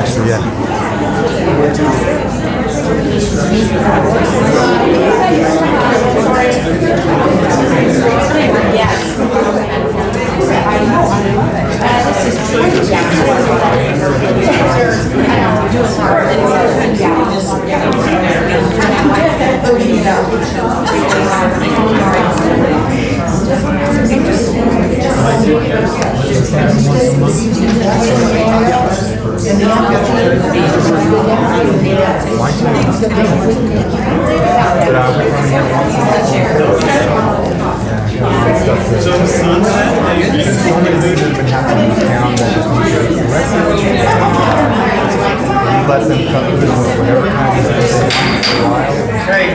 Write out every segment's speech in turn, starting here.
actually, yeah. Let them come in whatever time it is for a while. Okay,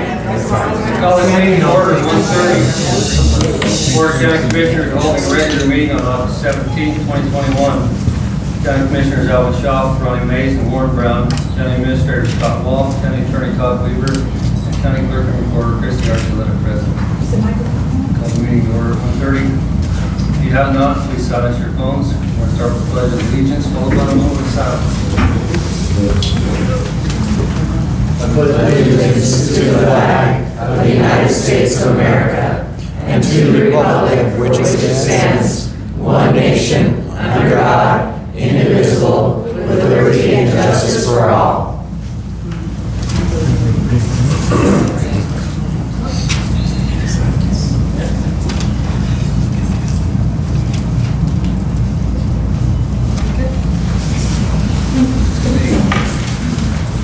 call this meeting to order at 1:30. Board of County Commissioners holding a regular meeting on August 17, 2021. County Commissioners Alvin Shaw, Ronnie Mays, and Warren Brown. County Administrator Scott Wall, County Attorney Todd Weaver, and County Clerk and Recorder Christy Archuleta present. Call the meeting to order at 1:30. If you have not, please silence your phones. We'll start with the Pledge of Allegiance, followed by a moment of silence. I pledge allegiance to the flag of the United States of America and to the republic for which it stands, one nation, under God, indivisible, with liberty and justice for all.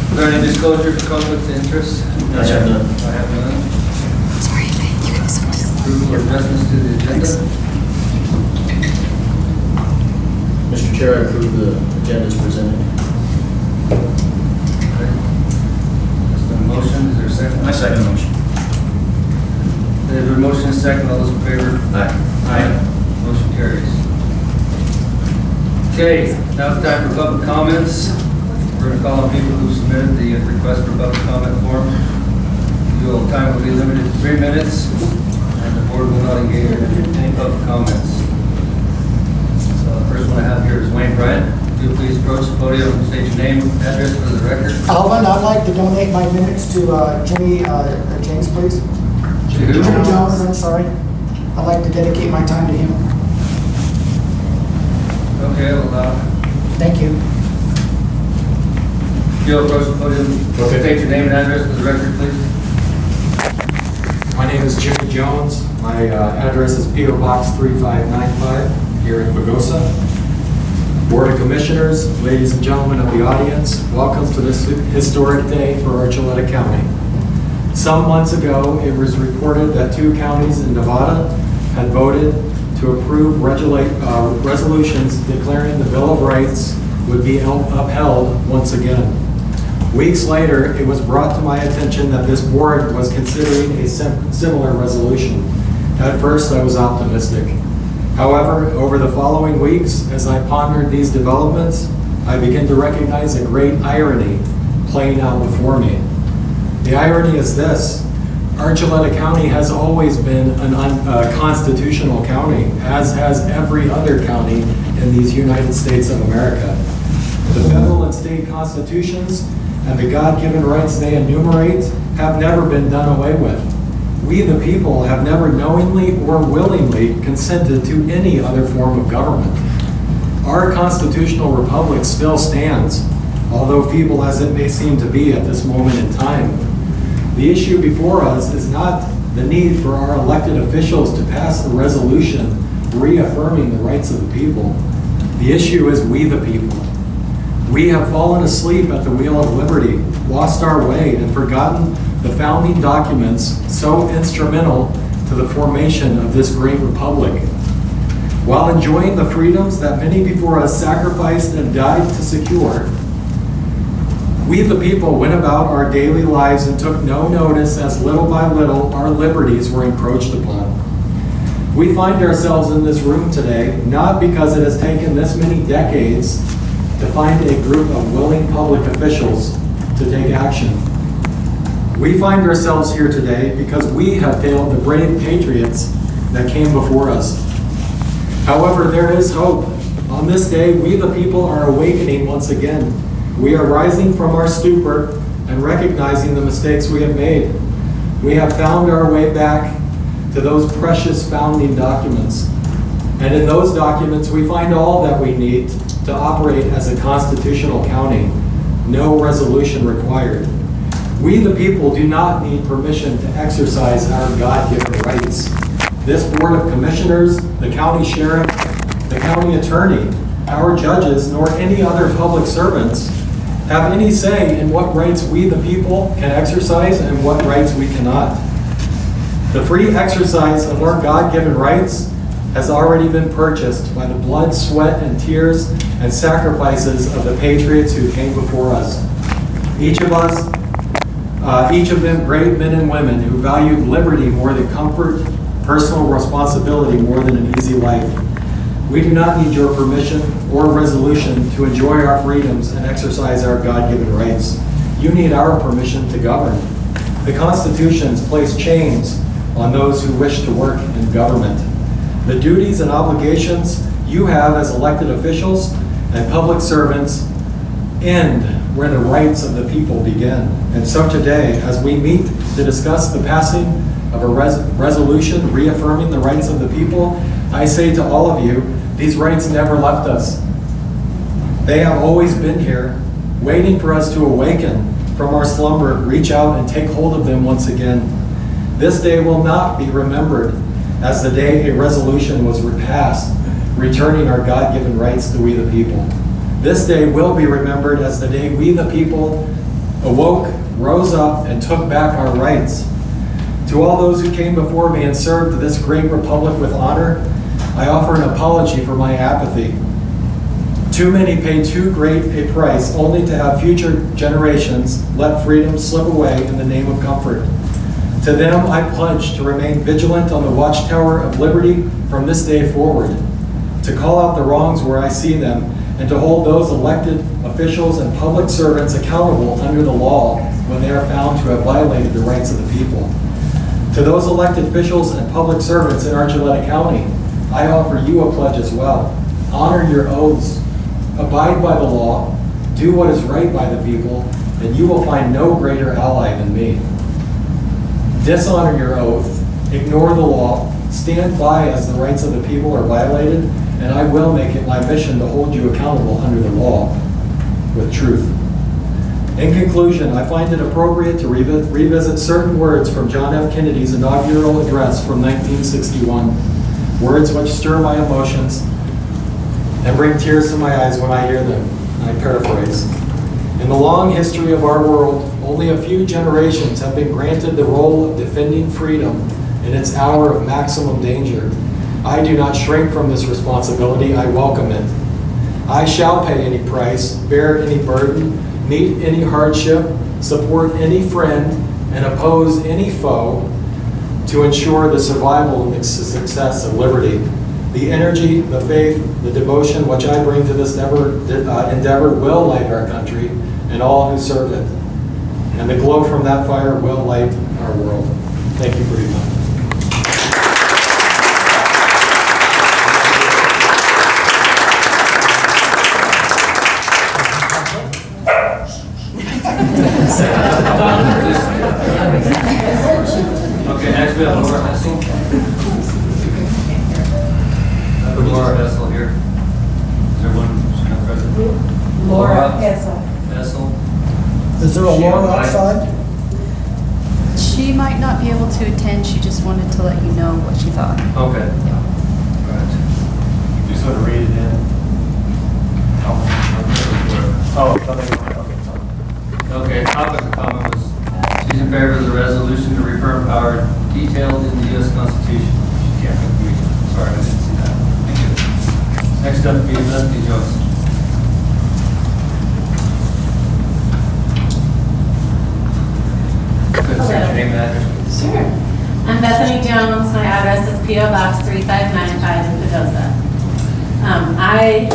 Are there any disclosures or conflicts of interest? I have none. I have none. Sorry, you can just Approval of adjustments to the agenda? Mr. Chair, I approve the agenda as presented. Okay. That's the motion. Is there a second? I second the motion. There's a motion and a second. All those in favor? Aye. Aye. Motion carries. Okay, now it's time for public comments. We're going to call on people who submitted the request for public comment form. Your time will be limited to 3 minutes, and the board will not engage in any public comments. So the first one I have here is Wayne Bryant. Would you please approach the podium and state your name, address for the record? Alvin, I'd like to donate my minutes to James, please. To who? Jimmy Jones, I'm sorry. I'd like to dedicate my time to him. Okay, I'll allow. Thank you. You'll approach the podium. Okay. State your name and address for the record, please. My name is Jimmy Jones. My address is P.O. Box 3595 here in Pagosa. Board of Commissioners, ladies and gentlemen of the audience, welcome to this historic day for Archuleta County. Some months ago, it was reported that 2 counties in Nevada had voted to approve resolutions declaring the Bill of Rights would be upheld once again. Weeks later, it was brought to my attention that this board was considering a similar resolution. At first, I was optimistic. However, over the following weeks, as I pondered these developments, I began to recognize a great irony playing out before me. The irony is this: Archuleta County has always been a constitutional county, as has every other county in these United States of America. The federal and state constitutions and the God-given rights they enumerate have never been done away with. We, the people, have never knowingly or willingly consented to any other form of government. Our constitutional republic still stands, although feeble as it may seem to be at this moment in time. The issue before us is not the need for our elected officials to pass a resolution reaffirming the rights of the people. The issue is we, the people. We have fallen asleep at the wheel of liberty, lost our way, and forgotten the founding documents so instrumental to the formation of this great republic. While enjoying the freedoms that many before us sacrificed and died to secure, we the people went about our daily lives and took no notice as little by little our liberties were encroached upon. We find ourselves in this room today not because it has taken this many decades to find a group of willing public officials to take action. We find ourselves here today because we have failed the brave patriots that came before us. However, there is hope. On this day, we the people are awakening once again. We are rising from our stupor and recognizing the mistakes we have made. We have found our way back to those precious founding documents. And in those documents, we find all that we need to operate as a constitutional county. No resolution required. We, the people, do not need permission to exercise our God-given rights. This Board of Commissioners, the county sheriff, the county attorney, our judges, nor any other public servants have any say in what rights we, the people, can exercise and what rights we cannot. The free exercise of our God-given rights has already been purchased by the blood, sweat, and tears and sacrifices of the patriots who came before us. Each of them great men and women who valued liberty more than comfort, personal responsibility more than an easy life. We do not need your permission or resolution to enjoy our freedoms and exercise our God-given rights. You need our permission to govern. The constitutions place chains on those who wish to work in government. The duties and obligations you have as elected officials and public servants end where the rights of the people begin. And so today, as we meet to discuss the passing of a resolution reaffirming the rights of the people, I say to all of you, these rights never left us. They have always been here, waiting for us to awaken from our slumber, reach out and take hold of them once again. This day will not be remembered as the day a resolution was passed, returning our God-given rights to we the people. This day will be remembered as the day we the people awoke, rose up, and took back our rights. To all those who came before me and served this great republic with honor, I offer an apology for my apathy. Too many pay too great a price only to have future generations let freedom slip away in the name of comfort. To them I pledge to remain vigilant on the watchtower of liberty from this day forward, to call out the wrongs where I see them, and to hold those elected officials and public servants accountable under the law when they are found to have violated the rights of the people. To those elected officials and public servants in Archuleta County, I offer you a pledge as well. Honor your oaths, abide by the law, do what is right by the people, and you will find no greater ally than me. Dishonor your oath, ignore the law, stand by as the rights of the people are violated, and I will make it my mission to hold you accountable under the law with truth. In conclusion, I find it appropriate to revisit certain words from John F. Kennedy's inaugural address from 1961, words which stir my emotions and bring tears to my eyes when I hear them. I paraphrase. In the long history of our world, only a few generations have been granted the role of defending freedom in its hour of maximum danger. I do not shrink from this responsibility, I welcome it. I shall pay any price, bear any burden, meet any hardship, support any friend, and oppose any foe to ensure the survival and the success of liberty. The energy, the faith, the devotion which I bring to this endeavor will light our country and all who serve it. And the glow from that fire will light our world. Thank you for your time. Okay, next we have Laura Hessel. Laura Hessel here. Is everyone present? Laura Hessel. Hessel. Is there a Laura outside? She might not be able to attend. She just wanted to let you know what she thought. Okay. Right. You just want to read it in? Oh, okay, sorry. Okay, topic of comment was, she's in favor of the resolution to reaffirm power detailed in the U.S. Constitution. She can't make the meeting. Sorry, I didn't see that. Thank you. Next up, be Leslie Jones. Good, say your name and address. Sure. I'm Bethany Jones. My address is P.O. Box 3595 in Pagosa. I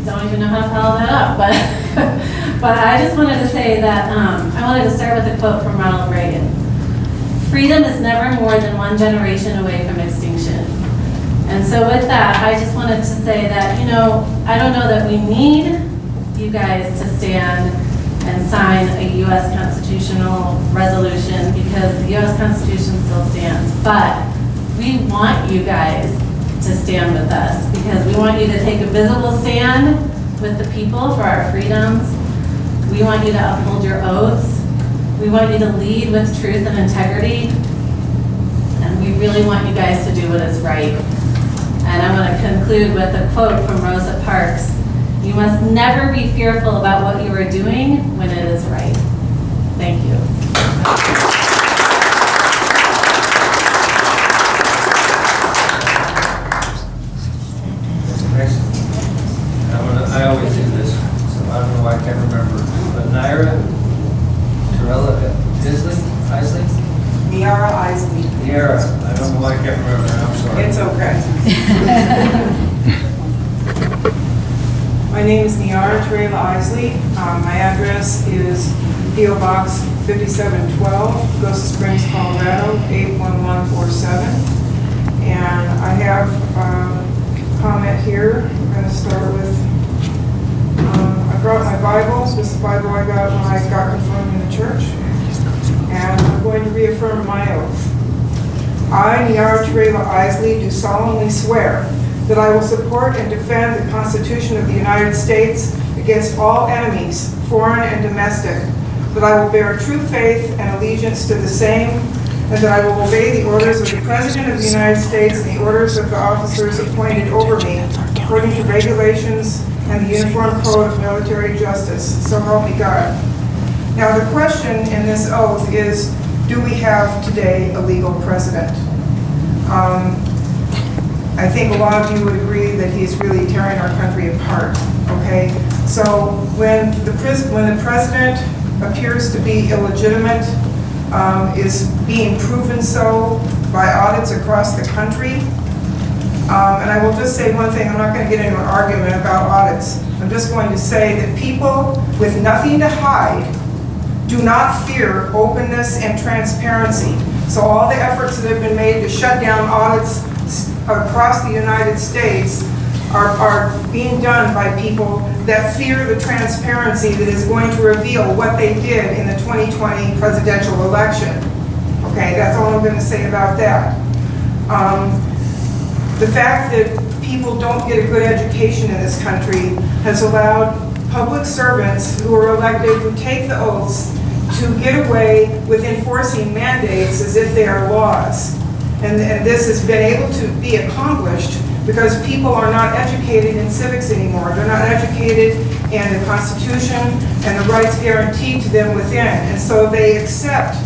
don't even know how to follow that up, but I just wanted to say that I wanted to start with a quote from Ronald Reagan. Freedom is never more than one generation away from extinction. And so with that, I just wanted to say that, I don't know that we need you guys to stand and sign a U.S. constitutional resolution because the U.S. Constitution still stands. But we want you guys to stand with us because we want you to take a visible stand with the people for our freedoms. We want you to uphold your oaths. We want you to lead with truth and integrity. And we really want you guys to do what is right. And I want to conclude with a quote from Rosa Parks. You must never be fearful about what you are doing when it is right. Thank you. Next. I always do this, so I don't know why I can't remember. But Naira, Torella, Isley? Niara Isley. Niara, I don't know why I can't remember that, I'm sorry. It's okay. My name is Niara Torella Isley. My address is P.O. Box 5712, Pagosa Springs, Colorado, 81147. And I have a comment here. I'm going to start with, I brought my Bible. This is the Bible I got when I got confirmed in the church. And I'm going to reaffirm my oath. I, Niara Torella Isley, do solemnly swear that I will support and defend the Constitution of the United States against all enemies, foreign and domestic, that I will bear true faith and allegiance to the same, and that I will obey the orders of the President of the United States and the orders of the officers appointed over me, according to regulations and the Uniform Code of Military Justice. So help me God. Now the question in this oath is, do we have today a legal president? I think a lot of you would agree that he's really tearing our country apart, okay? So when the president appears to be illegitimate, is being proven so by audits across the country, and I will just say one thing, I'm not going to get into an argument about audits. I'm just going to say that people with nothing to hide do not fear openness and transparency. So all the efforts that have been made to shut down audits across the United States are being done by people that fear the transparency that is going to reveal what they did in the 2020 presidential election. Okay, that's all I'm going to say about that. The fact that people don't get a good education in this country has allowed public servants who are elected, who take the oaths, to get away with enforcing mandates as if they are laws. And this has been able to be accomplished because people are not educated in civics anymore. They're not educated in the Constitution and the rights guaranteed to them within. And so they accept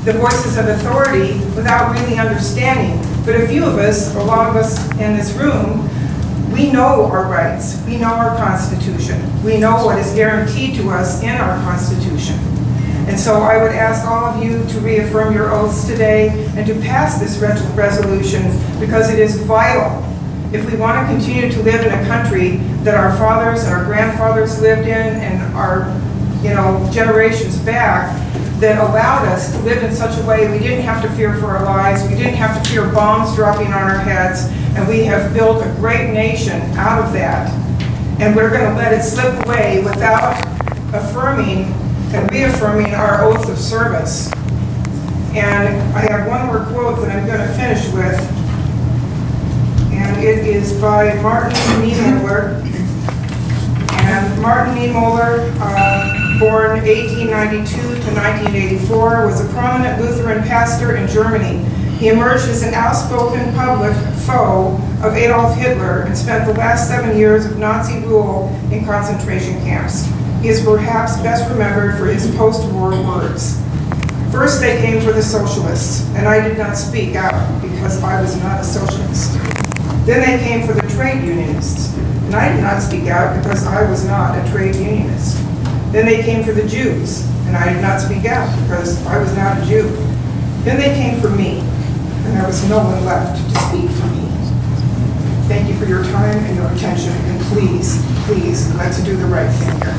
the voices of authority without really understanding. But a few of us, a lot of us in this room, we know our rights. We know our Constitution. We know what is guaranteed to us in our Constitution. And so I would ask all of you to reaffirm your oaths today and to pass this resolution because it is vital. If we want to continue to live in a country that our fathers and our grandfathers lived in and our generations back, that allowed us to live in such a way we didn't have to fear for our lives, we didn't have to fear bombs dropping on our heads, and we have built a great nation out of that. And we're going to let it slip away without affirming and reaffirming our oath of service. And I have one more quote that I'm going to finish with, and it is by Martin Niemöller. And Martin Niemöller, born 1892 to 1984, was a prominent Lutheran pastor in Germany. He emerged as an outspoken public foe of Adolf Hitler and spent the last 7 years of Nazi rule in concentration camps. He is perhaps best remembered for his post-war words. First they came for the socialists, and I did not speak out because I was not a socialist. Then they came for the trade unionists, and I did not speak out because I was not a trade unionist. Then they came for the Jews, and I did not speak out because I was not a Jew. Then they came for me, and there was no one left to speak for me. Thank you for your time and your attention, and please, please, let's do the right thing here.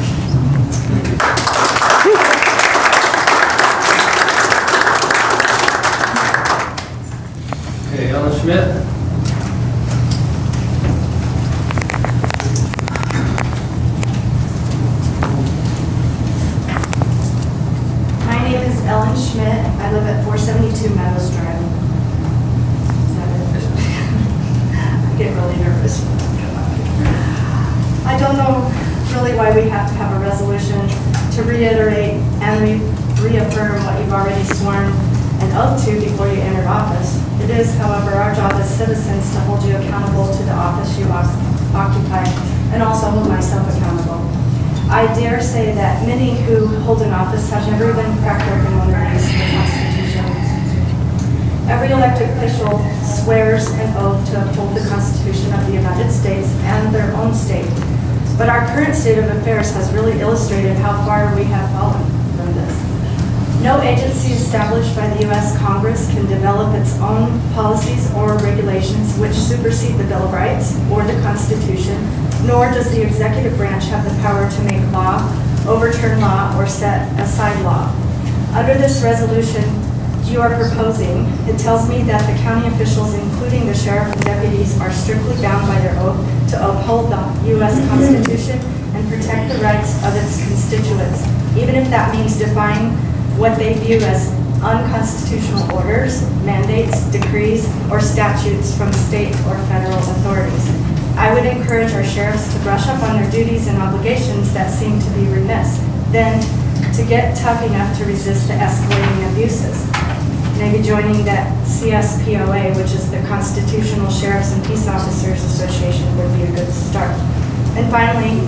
Okay, Ellen Schmidt. Ellen Schmidt. I live at 472 Meadows Drive. Is that it? I get really nervous. I don't know really why we have to have a resolution to reiterate and reaffirm what you've already sworn an oath to before you entered office. It is, however, our job as citizens to hold you accountable to the office you occupy and also hold myself accountable. I dare say that many who hold an office have never even cracked open one of these, the Constitution. Every elected official swears an oath to uphold the Constitution of the United States and their own state. But our current state of affairs has really illustrated how far we have fallen from this. No agency established by the U.S. Congress can develop its own policies or regulations which supersede the Bill of Rights or the Constitution, nor does the executive branch have the power to make law, overturn law, or set aside law. Under this resolution you are proposing, it tells me that the county officials, including the sheriff and deputies, are strictly bound by their oath to uphold the U.S. Constitution and protect the rights of its constituents, even if that means defying what they view as unconstitutional orders, mandates, decrees, or statutes from state or federal authorities. I would encourage our sheriffs to brush up on their duties and obligations that seem to be remiss, then to get tough enough to resist the escalating abuses. Maybe joining that CSPOA, which is the Constitutional Sheriffs and Peace Officers Association, would be a good start. And finally,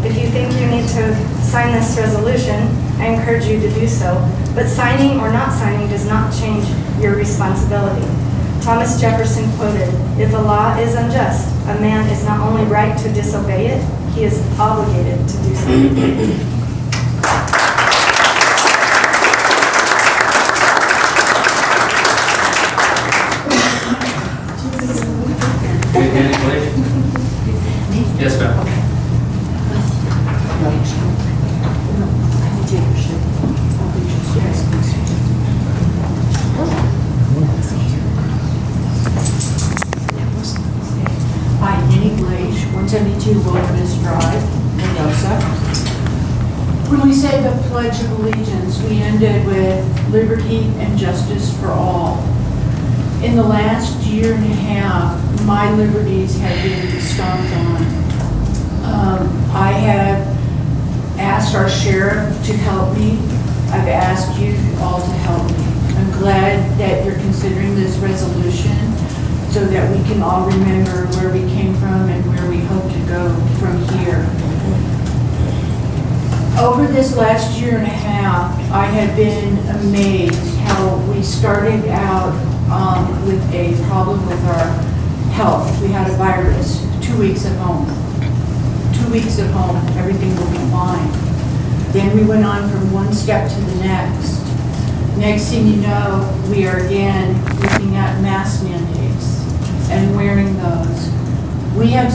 if you think you need to sign this resolution, I encourage you to do so. But signing or not signing does not change your responsibility. Thomas Jefferson quoted, "If a law is unjust, a man is not only right to disobey it, he is obligated to do so." Yes, ma'am. I, Annie Glaze, 172 Wilderness Drive, Pagosa. When we say the Pledge of Allegiance, we ended with liberty and justice for all. In the last year and a half, my liberties have been stomped on. I have asked our sheriff to help me. I've asked you all to help me. I'm glad that you're considering this resolution so that we can all remember where we came from and where we hope to go from here. Over this last year and a half, I have been amazed how we started out with a problem with our health. We had a virus, 2 weeks at home. 2 weeks at home, everything will be fine. Then we went on from one step to the next. Next thing you know, we are again looking at mask mandates and wearing those.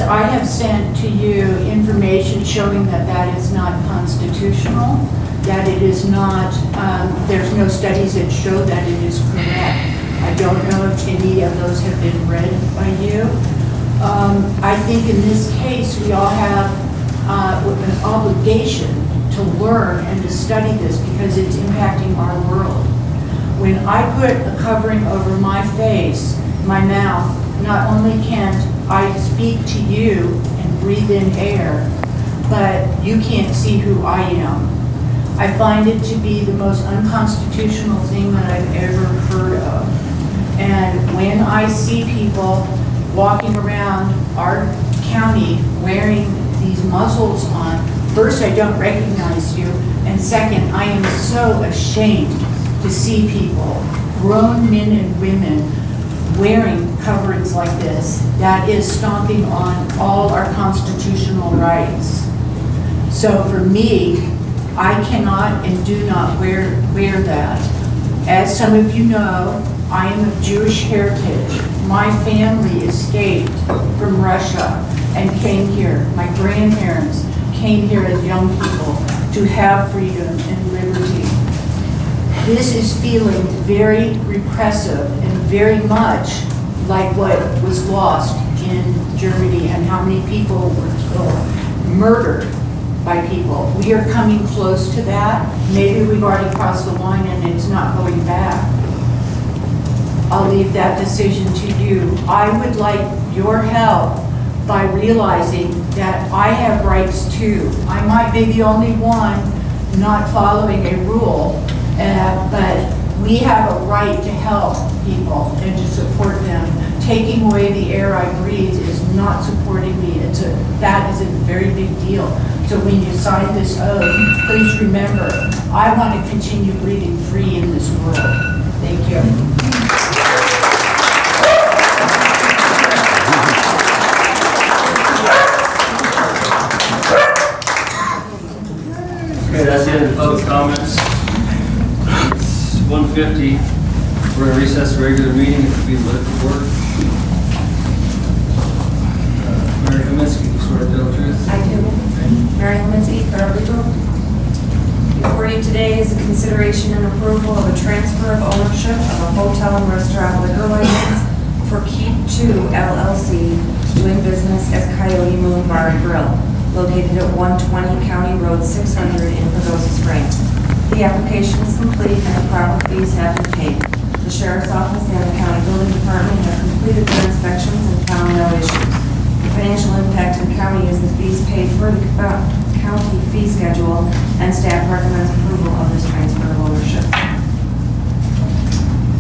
I have sent to you information showing that that is not constitutional, that it is not, there's no studies that show that it is correct. I don't know if any of those have been read by you. I think in this case, we all have an obligation to learn and to study this because it's impacting our world. When I put a covering over my face, my mouth, not only can't I speak to you and breathe in air, but you can't see who I am. I find it to be the most unconstitutional thing that I've ever heard of. And when I see people walking around our county wearing these muzzles on, first, I don't recognize you, and second, I am so ashamed to see people, grown men and women, wearing coverings like this. That is stomping on all our constitutional rights. So for me, I cannot and do not wear that. As some of you know, I am of Jewish heritage. My family escaped from Russia and came here. My grandparents came here as young people to have freedom and liberty. This is feeling very repressive and very much like what was lost in Germany and how many people were killed, murdered by people. We are coming close to that. Maybe we've already crossed the line and it's not going back. I'll leave that decision to you. I would like your help by realizing that I have rights too. I might be the only one not following a rule, but we have a right to help people and to support them. Taking away the air I breathe is not supporting me. That is a very big deal. So when you sign this oath, please remember, I want to continue breathing free in this world. Thank you. Okay, that's the end of the public comments. It's 1:50. We're going to recess the regular meeting. It will be led to work. Mary Kaminsky, you swear to tell the truth? I do. Mary Lindsay, paralegal. Before you today is a consideration and approval of a transfer of ownership of a hotel and restaurant liquor license for Keep 2 LLC, doing business as Coyote Moon Bar and Grill, located at 120 County Road 600 in Pagosa Springs. The application is complete and the proper fees have been paid. The Sheriff's Office and the County Building Department have completed their inspections and found no issues. The financial impact in county is the fees paid for the county fee schedule, and staff recommends approval of this transfer of ownership.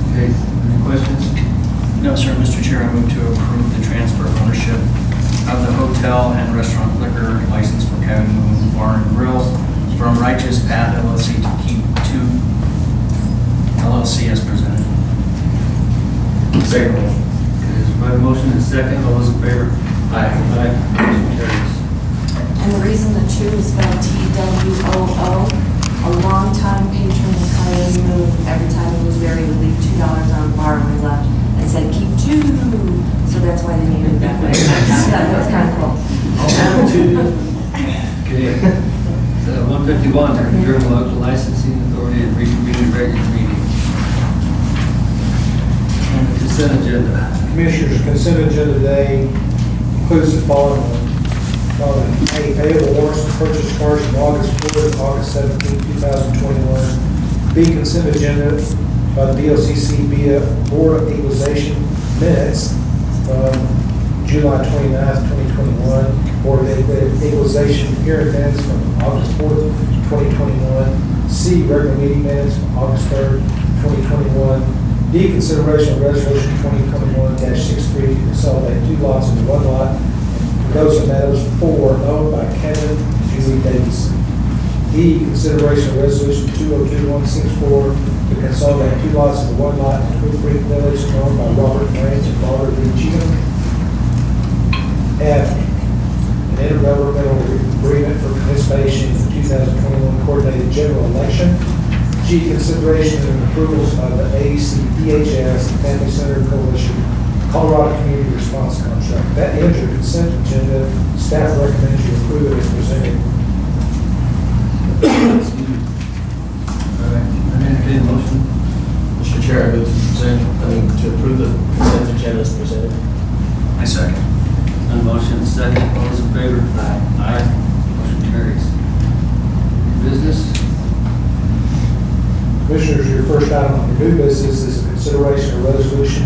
Okay, any questions? No, sir. Mr. Chair, I move to approve the transfer of ownership of the hotel and restaurant liquor license for Coyote Moon Bar and Grill from Righteous Path LLC to Keep 2 LLC as presented. Second motion. Okay, there's my motion and second. All those in favor? Aye. Aye. Motion carries. And the reason the 2 is spelled TWOO, a longtime patron of Coyote Moon, every time he was there, he would leave $2 on the bar when we left and said, "Keep 2." So that's why they named it that way. That was kind of cool. Okay. 151, to adjourn the local licensing authority and reconvene the regular meeting. On the consent agenda. Commissioners, consent agenda today includes the following. A, payable warrants and purchase cards from August 4th, August 17th, 2021. B, consent agenda by the BOCC via Board of Equalization minutes from July 29th, 2021. Board of Equalization hearing minutes from August 4th, 2021. C, regular meeting minutes from August 3rd, 2021. D, consideration of resolution 2021-63 to consolidate 2 lots into 1 lot. Pagosa Meadows 4, owned by Kevin Julie Davidson. E, consideration of resolution 202164 to consolidate 2 lots into 1 lot in Twin Creek Village, owned by Robert Range and Robert Lee Cheatham. F, an intergovernmental agreement for participation in the 2021 coordinated general election. G, consideration and approvals of the ACDHS Family Center Coalition Colorado Community Response Contract. That ends your consent agenda. Staff recommends you approve it as presented. All right, I entertain a motion. Mr. Chair, I move to approve the consent agenda as presented. I second. On motion and second, all those in favor? Aye. Aye. Motion carries. Business? Commissioners, your first item on your new business is a consideration of resolution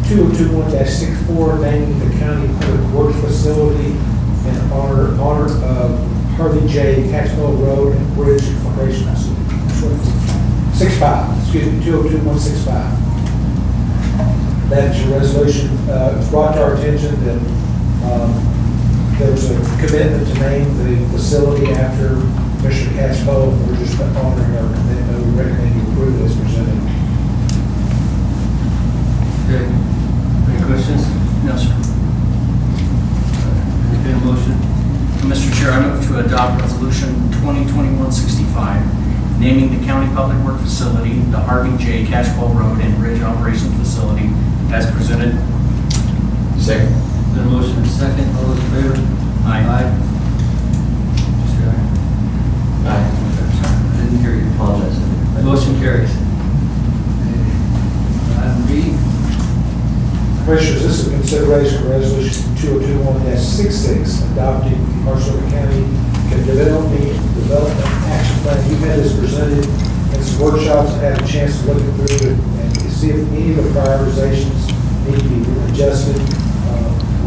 2021-64, naming the county public works facility in honor of Harvey J. Catchpole Road and Bridge Foundation. 2021-65. That is your resolution. It was brought to our attention that there was a commitment to name the facility after Mr. Catchpole. We're just honoring our commitment. We recommend you approve it as presented. Okay. Any questions? No, sir. Entertain a motion. Mr. Chair, I move to adopt resolution 2021-65, naming the county public work facility, the Harvey J. Catchpole Road and Bridge Operations Facility as presented. Second. Then motion and second, all those in favor? Aye. Say aye. Aye. I didn't hear you. Apologize. Motion carries. Item B. Commissioners, this is a consideration of resolution 2021-66, adopting Archuleta County can develop an action plan. You've had this presented in some workshops, had a chance to look it through it and see if any of the prioritizations need to be adjusted.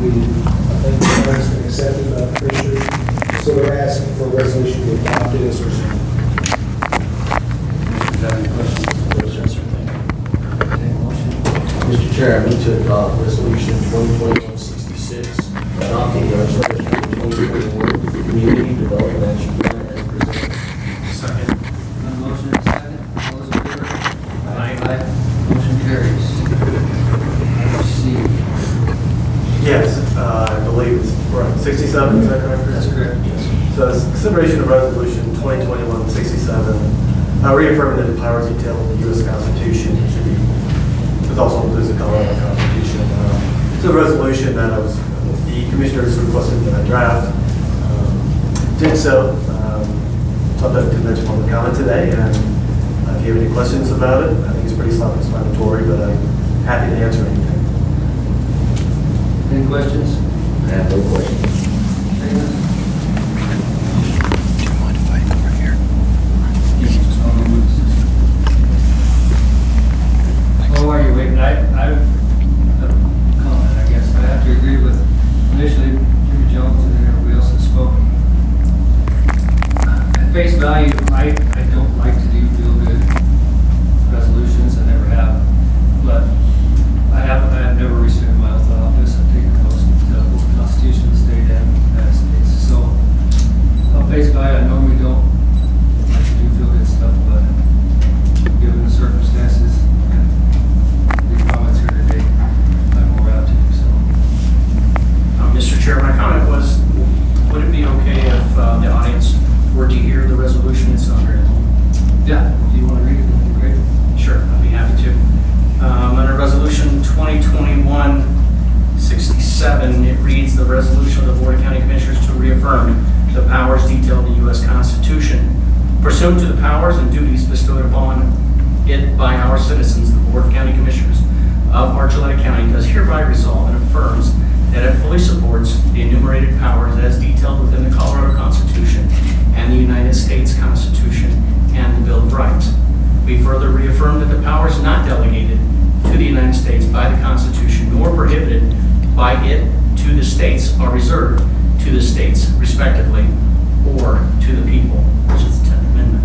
I think that's been accepted by the commissioners, so they're asking for a resolution to adopt it as presented. Mr. Chair, I move to adopt resolution 2021-66, adopting the Archuleta 2021 Community Development Action Plan as presented. Second. Motion and second. All those in favor? Aye. Motion carries. C. Yes, I believe it's right, 67, is that correct? That's correct. Yes. So it's consideration of resolution 2021-67, reaffirming that the powers detailed in the U.S. Constitution should be, it also includes the Colorado Constitution. It's a resolution that the commissioners requested that I draft. Did so. Thought that convention public comment today, and if you have any questions about it, I think it's pretty self-explanatory, but I'm happy to answer anything. Any questions? I have no questions. Well, while you're waiting, I have a comment, I guess. I have to agree with initially Jimmy Jones and everybody else that spoke. At face value, I don't like to do feel-good resolutions. I never have. But I have never rescinded my oath of office. I've taken the oath to the Constitution of the state and the United States. So, on face value, I normally don't like to do feel-good stuff, but given the circumstances and the comments here today, I'm more apt to do so. Mr. Chair, my comment was, would it be okay if the audience were to hear the resolution it's under? Yeah, do you want to read it? That'd be great. Sure, I'd be happy to. Under Resolution 2021-67, it reads, the resolution of the Board of County Commissioners to reaffirm the powers detailed in the U.S. Constitution. Pursuant to the powers and duties bestowed upon it by our citizens, the Board of County Commissioners of Archuleta County does hereby resolve and affirms that it fully supports the enumerated powers as detailed within the Colorado Constitution and the United States Constitution and the Bill of Rights. We further reaffirm that the powers not delegated to the United States by the Constitution nor prohibited by it to the states are reserved to the states respectively or to the people, which is the 10th Amendment.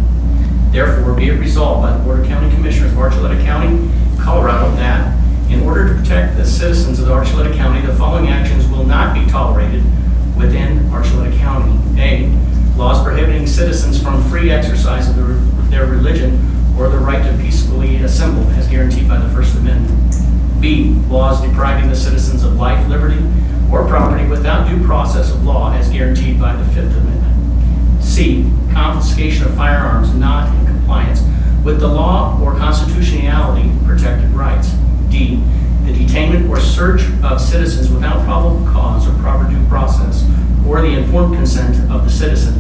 Therefore, be it resolved by the Board of County Commissioners of Archuleta County, Colorado, that in order to protect the citizens of Archuleta County, the following actions will not be tolerated within Archuleta County. A, laws prohibiting citizens from free exercise of their religion or the right to peacefully assemble as guaranteed by the First Amendment. B, laws depriving the citizens of life, liberty, or property without due process of law as guaranteed by the Fifth Amendment. C, confiscation of firearms not in compliance with the law or constitutionality protected rights. D, the detainment or search of citizens without probable cause or proper due process or the informed consent of the citizen.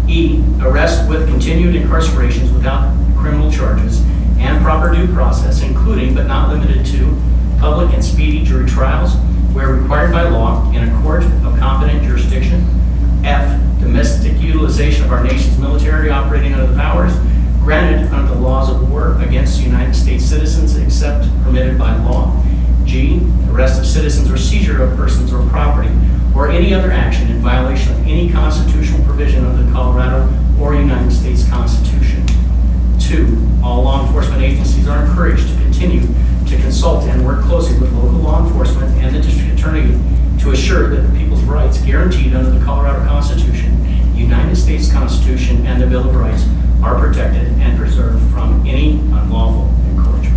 E, arrest with continued incarcerations without criminal charges and proper due process, including but not limited to public and speedy jury trials where required by law in a court of competent jurisdiction. F, domestic utilization of our nation's military operating under the powers granted under the laws of war against United States citizens except permitted by law. G, arrest of citizens or seizure of persons or property or any other action in violation of any constitutional provision of the Colorado or United States Constitution. 2, all law enforcement agencies are encouraged to continue to consult and work closely with local law enforcement and the district attorney to assure that the people's rights guaranteed under the Colorado Constitution, United States Constitution, and the Bill of Rights are protected and preserved from any unlawful encroachment.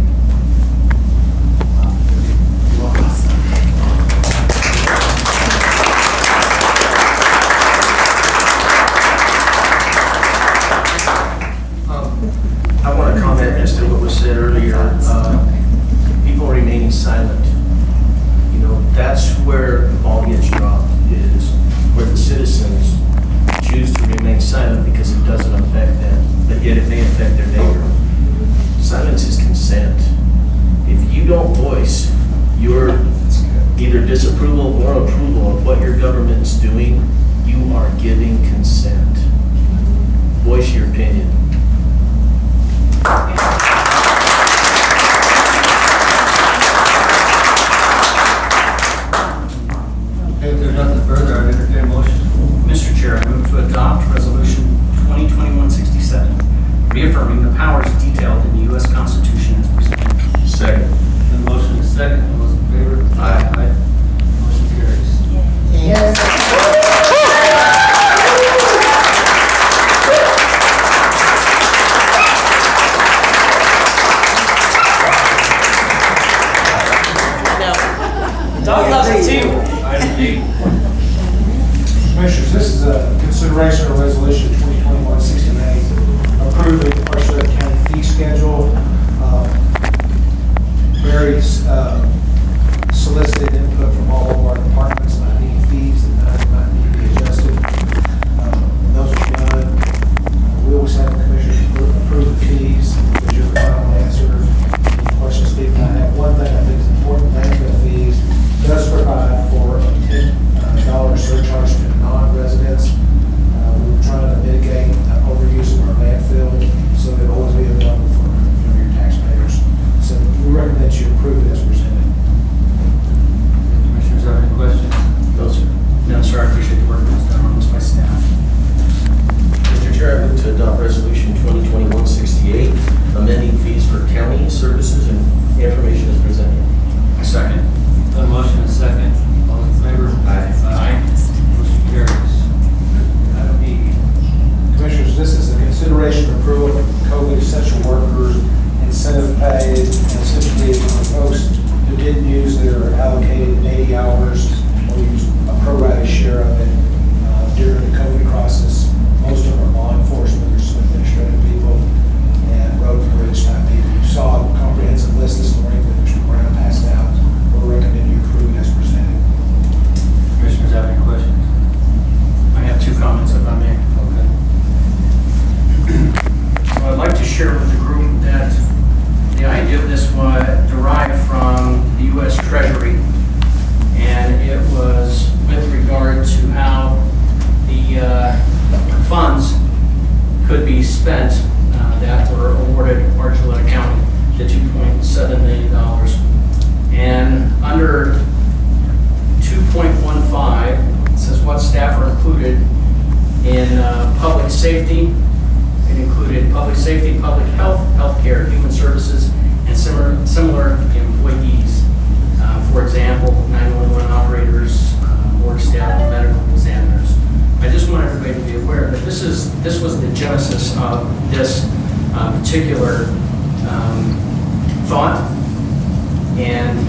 I want to comment as to what was said earlier. People remaining silent. You know, that's where the ball gets dropped, is where the citizens choose to remain silent because it doesn't affect them, but yet it may affect their neighbor. Silence is consent. If you don't voice your either disapproval or approval of what your government's doing, you you are giving consent. Voice your opinion. If there's nothing further, I'd entertain a motion. Mr. Chair, I move to adopt Resolution 2021-67, reaffirming the powers detailed in the U.S. Constitution as presented. Second. The motion is second. All those in favor? Aye. Motion carries. Dog loves it too. Item D. Commissioners, this is a consideration of resolution 2021-68, approving Archuleta County fee schedule. Very solicited input from all of our departments on any fees that might need to be adjusted. Those are done. We always have the commissioners approve the fees, which is the final answer. Any questions, Steve? I have one thing I think is important, landfill fees does provide for a $10 surcharge to non-residents. We're trying to mitigate overuse of our landfill, so it'll always be available for your taxpayers. So we recommend you approve it as presented. Commissioners have any questions? No, sir. No, sir, I appreciate the work that's done on this by staff. Mr. Chair, I move to adopt Resolution 2021-68, amending fees for county services and information as presented. I second. The motion is second. All in favor? Aye. Aye. Motion carries. Item E. Commissioners, this is a consideration of approval of COVID essential workers incentive pay, and essentially for folks who didn't use their allocated 80 hours or use a prorated share of it during the COVID crisis. Most of them are law enforcement, there's some administrative people, and road and bridge type people. You saw a comprehensive list this morning that Mr. Brown passed out. We're recommending you approve it as presented. Commissioners have any questions? I have two comments, if I may. Okay. So I'd like to share with the group that the idea of this was derived from the U.S. Treasury, and it was with regard to how the funds could be spent that were awarded Archuleta County, the $2.7 million. And under 2.15, it says what staff are included in public safety. It included public safety, public health, healthcare, human services, and similar employees. For example, 911 operators, board staff, medical examiners. I just want everybody to be aware that this was the genesis of this particular thought, and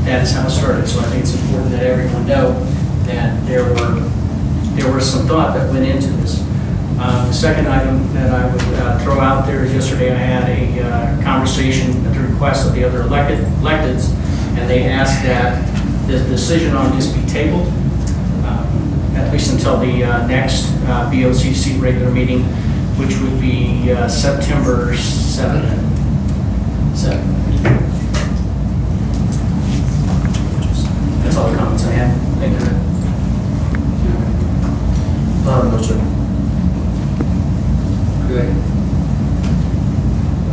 that is how it started. So I think it's important that everyone know that there was some thought that went into this. The second item that I would throw out there is yesterday I had a conversation at the request of the other electeds, and they asked that the decision on this be tabled, at least until the next BOCC regular meeting, which would be September 7th. That's all the comments I have. Thank you. No, sir. Okay.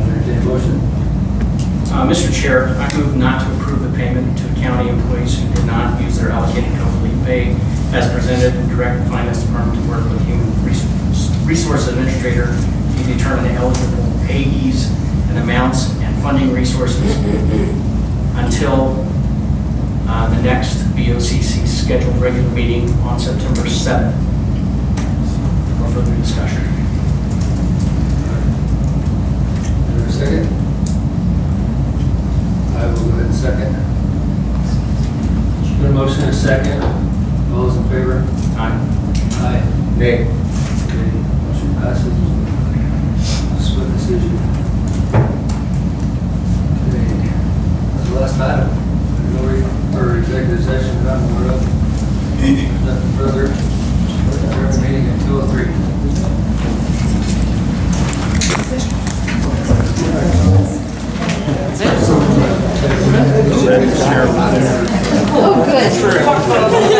Entertain a motion. Mr. Chair, I move not to approve the payment to county employees who did not use their allocated COVID leave pay as presented and direct the finance department to work with human resource administrator to determine the eligible payees and amounts and funding resources until the next BOCC scheduled regular meeting on September 7th. For further discussion. Is there a second? I will go ahead and second. Got a motion and a second. All those in favor? Aye. Aye. Nay. Okay, motion passes. Split decision. Okay, that's the last item. There's no reason for executive session, none more up. There's nothing further. Adjourn the meeting at 2:03. Oh, good.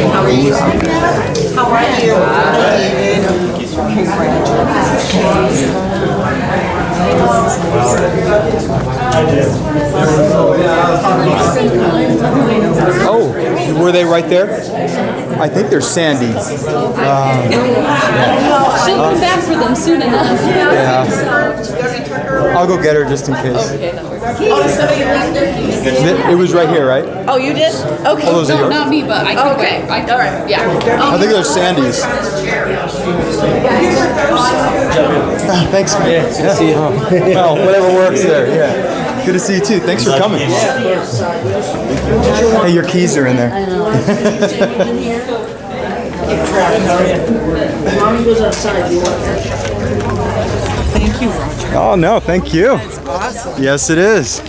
How are you? Oh, were they right there? I think they're Sandy. She'll come back for them soon enough. Yeah. I'll go get her just in case. It was right here, right? Oh, you did? Okay. Oh, those are No, yours? not me, but I can Okay. wait. All right. Yeah. I think they're Sandy's. Thanks, man. Yeah, good to see you. Well, whatever works there, yeah. Good to see you too. Thanks for coming. Hey, your keys are in there. Mommy goes outside. You want her? Thank you, Roger. Oh, no, thank you. That's awesome. Yes, it is.